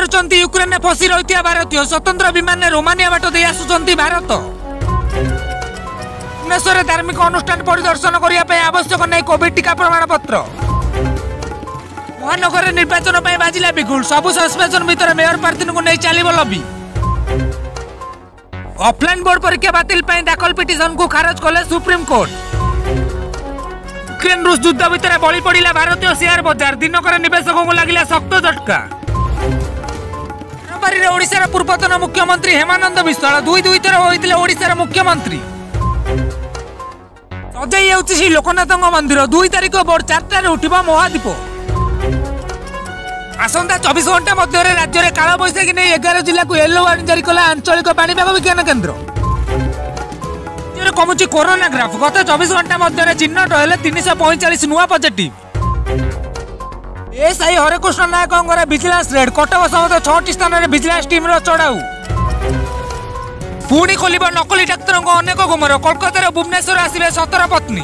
पचारुचंती Ukraine में फसी रही भारतीय स्वतंत्र विमान रोमानिया बाट दे आसुचंती भारत। भुवनेश्वर धार्मिक अनुष्ठान परिदर्शन करने आवश्यक नहीं कोविड टीका प्रमाण पत्र। महानगर निर्वाचन बाजिला बिगुल सबु सस्पेंशन भितर मेयर प्रार्थी को नहीं चलो लबी। ऑफलाइन बोर्ड परीक्षा बातिल दाखल पिटिशन को खारज कले सुप्रीम कोर्ट। यूक्रेन रूस युद्ध भितर बलि पड़ा भारतीय शेयर बाजार दिनकर निवेशकों को लगिला शक्त झटका। जनवरी ओडिशार पूर्वतन मुख्यमंत्री हेमानंद बिश्वाल दुई थर होइतिले ओडिशार मुख्यमंत्री। सजाई होउछि श्री लोकनाथ मंदिर 2 तारिख भोर 4टार उठिबा महादीप। आसंता 24 घंटा मध्य राज्य में काल बैशाखी नहीं 11 जिला को येलो वार्निंग जारी कला आंचलिक पाणीपाग विज्ञान केन्द्र। कमुची कोरोना ग्राफ गत 24 घंटा मध्य चिन्हट हेले 345 नुआ पॉजिटिव। एसआई हरेकृष्ण नायक विजिलेंस रेड कटक समेत 6टी स्थान में विजिलेंस टीम चढ़ाऊ। पुणी खोल नकली डाक्तर अनेक गुमर कोलकाता भुवनेश्वर आसवे 17 पत्नी।